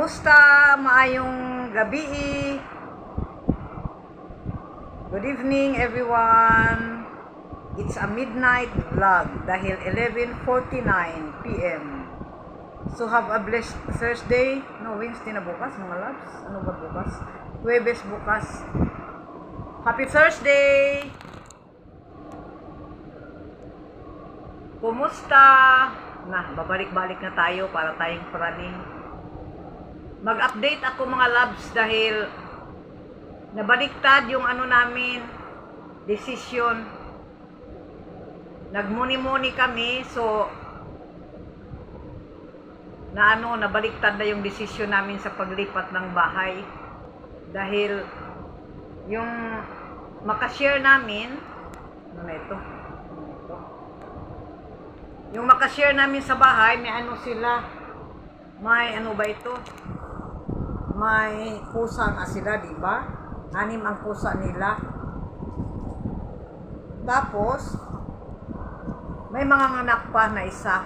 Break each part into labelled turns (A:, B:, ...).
A: Kumusta? Maayong gabi. Good evening everyone. It's a midnight vlog dahil 11:49 PM. So have a blessed Thursday. No, Wednesday na bukas mga loves. Ano ba bukas? Huwebes bukas. Happy Thursday! Kumusta? Babalik-balik na tayo para tayong praning. Mag-update ako mga loves dahil nabaliktad yung namin, decision. Nagmuni-muni kami, so nabaliktad na yung decision namin sa paglipat ng bahay. Dahil yung makashare namin, yung makashare namin sa bahay, may may pusa nga sila, diba? 6 ang pusa nila. Tapos, may mga anak pa na isa.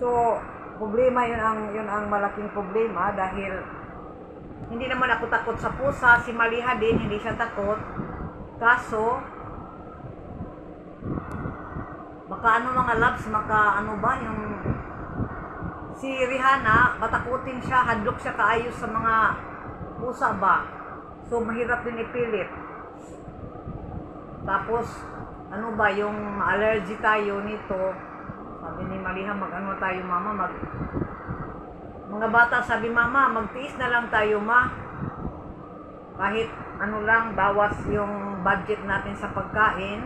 A: So, problema yun ang malaking problema dahil hindi naman ako takot sa pusa. Si Maliha din, hindi siya takot. Kaso, mga loves, yung si Rihanna, matakutin siya, hadlok siya kaayos sa mga pusa ba. So, mahirap din ipilit. Tapos, yung allergy tayo nito. Sabi ni Maliha, tayo mama, mga bata, sabi mama, magtiis na lang tayo ma. Kahit bawas yung budget natin sa pagkain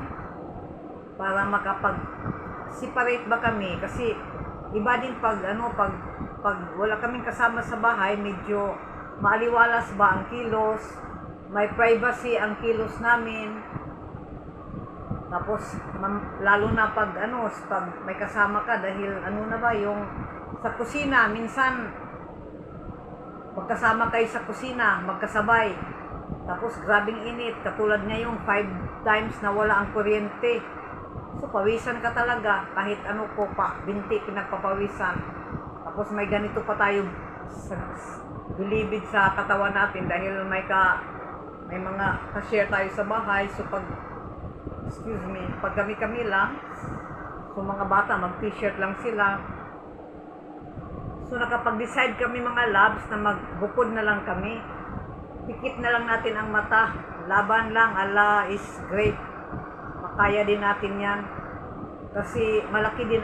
A: para makapag-separate ba kami. Kasi, iba din pag wala kaming kasama sa bahay, medyo maaliwalas ba ang kilos, may privacy ang kilos namin. Tapos lalo na pag may kasama ka dahil yung sa kusina, minsan magkasama kayo sa kusina, magkasabay. Tapos grabing init, katulad ngayong 5 times na wala ang kuryente. So, pawisan ka talaga, kahit binti, pinagpapawisan. Tapos may ganito pa tayo bilibid sa katawan natin dahil may mga ka-share tayo sa bahay. So, pag kami lang, so mga bata, mag-t-shirt lang sila. So, nakapag-decide kami mga loves na magbukod na lang kami. Pikit na lang natin ang mata. Laban lang, Allah is great. Kaya din natin yan. Kasi malaki din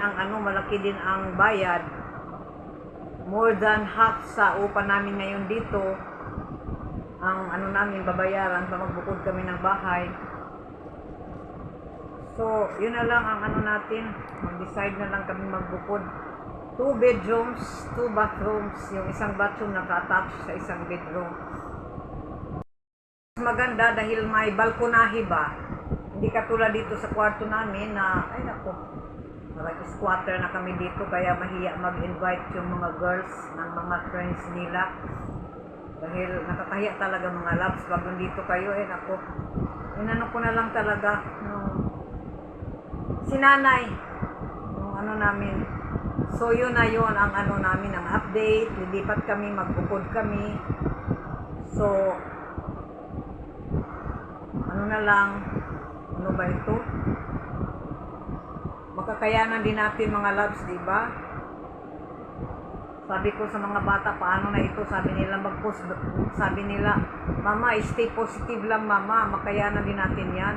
A: ang bayad. More than half sa upa namin ngayon dito. Ang namin babayaran pa magbukod kami ng bahay. So, yun na lang ang natin. Mag-decide na lang kami magbukod. 2 bedrooms, 2 bathrooms. Yung isang bathroom naka-attach sa isang bedroom. Maganda dahil may balkonahe ba. Hindi katulad dito sa kwarto namin na, parang squatter na kami dito, kaya mahiya mag-invite yung mga girls ng mga friends nila. Dahil nakakahiya talaga mga loves, pag nandito kayo, ko na lang talaga, sinanay, yung namin. So yun na yun ang namin, ang update, lilipat kami, magbukod kami. So, ito? Makakayanan din natin mga loves, diba? Sabi ko sa mga bata, paano na ito? Sabi nila, mama, stay positive lang mama, makayanan din natin yan.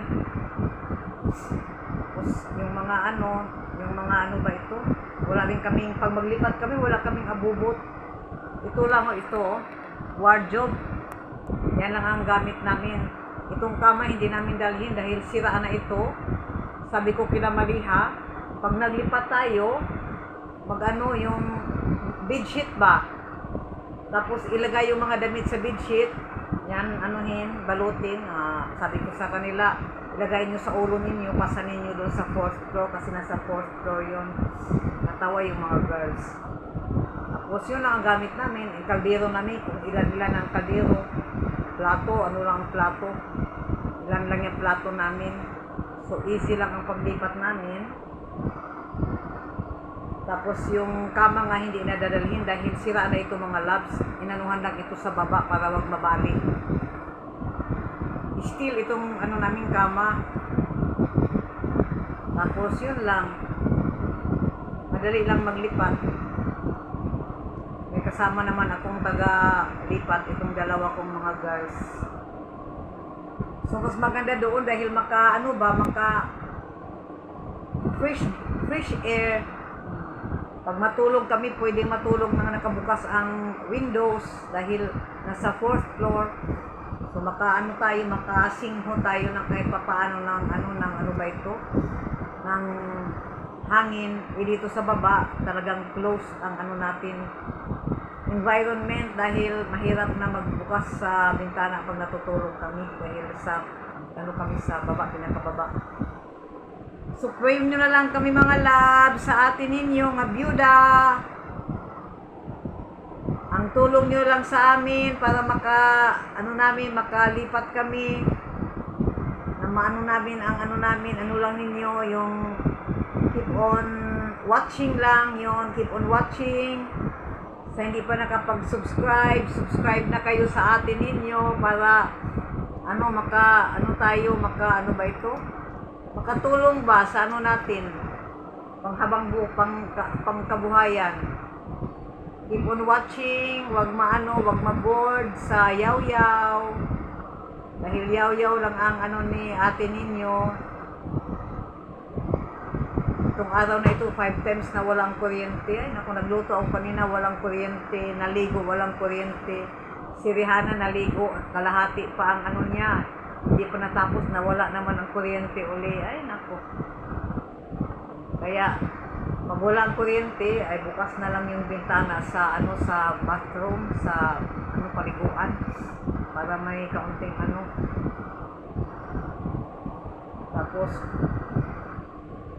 A: Tapos, yung mga ba ito? Wala din kaming, pag maglipat kami, wala kaming abubot. Ito lang wardrobe. Yan lang ang gamit namin. Itong kama hindi namin dalhin dahil sira na ito. Sabi ko kila Maliha, pag naglipat tayo, yung bedsheet ba? Tapos ilagay yung mga damit sa bedsheet. Yan, balutin. Sabi ko sa kanila, ilagay nyo sa ulo ninyo, pasanin nyo doon sa 4th floor kasi nasa 4th floor yun. Natawa yung mga girls. Tapos yun lang ang gamit namin. Yung kaldero namin, kung ilan ang kaldero. Plato, plato. Ilan lang yung plato namin. So, easy lang ang paglipat namin. Tapos yung kama nga hindi na dadalhin dahil sira na ito mga labs. Inanuhan lang ito sa baba para wag mabali. Still itong ano naming kama. Tapos yun lang. Madali lang maglipat. May kasama naman akong taga-lipat, itong dalawa kong mga girls. So mas maganda doon dahil maka fresh air. Pag matulog kami, pwedeng matulog na nakabukas ang windows dahil nasa 4th floor. So makasingho tayo ng kahit papaano ng ano ba ito? Ng hangin. Dito sa baba, talagang close ang natin environment dahil mahirap na magbukas sa bintana pag natutulog kami dahil sa kami sa baba, pinakababa. So, pray nyo na lang kami mga love sa atin ninyo, nga byuda. Ang tulong nyo lang sa amin para makalipat kami. Na maano namin, ano lang ninyo, yung keep on watching lang, keep on watching. Sa hindi pa nakapag-subscribe, subscribe na kayo sa atin ninyo para makatulong ba sa natin pangkabuhayan. Keep on watching, wag ma-board sa yaw-yaw dahil yaw-yaw lang ang ni ate ninyo. Itong araw na ito 5 times na walang kuryente. Ay naku, nagluto ako kanina, walang kuryente, naligo, walang kuryente. Si Rihanna naligo, kalahati pa ang niya. Hindi pa natapos na wala naman ang kuryente uli. Ay, nako. Kaya, pag wala ang kuryente, ay bukas na lang yung bintana sa bathroom, sa paliguan. Para may kaunting Tapos,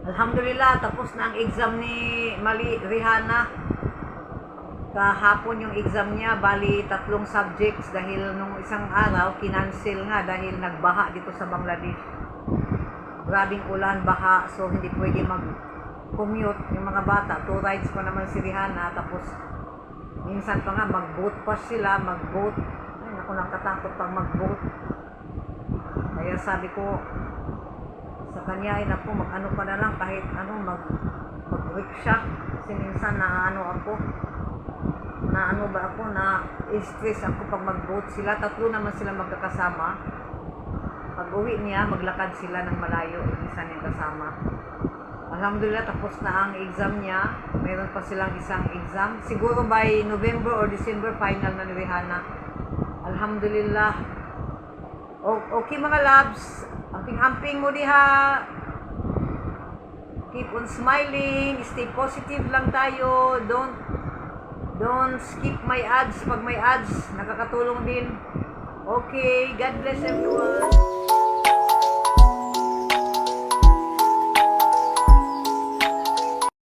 A: alhamdulillah, tapos na ang exam ni Rihanna. Kahapon yung exam niya, bali 3 subjects dahil nung isang araw, kinancel nga dahil nagbaha dito sa Bangladesh. Grabing ulan, baha, so hindi pwede mag-commute yung mga bata. 2 rides pa naman si Rihanna, tapos minsan pa nga mag-boat pa sila, mag-boat. Ay, naku, nakatakot pang mag-boat. Kaya sabi ko sa kanya, ay naku, mag-ano pa na lang, kahit mag-rickshaw. Kasi minsan na stress ako pag mag-boat sila. 3 naman sila magkakasama. Pag uwi niya, maglakad sila ng malayo, isa niyang kasama. Alhamdulillah, tapos na ang exam niya. Mayroon pa silang isang exam. Siguro by November or December, final na ni Rihanna. Alhamdulillah. Okay mga loves, amping-amping mo diha. Keep on smiling, stay positive lang tayo. Don't skip my ads. Pag may ads, nakakatulong din. Okay, God bless everyone.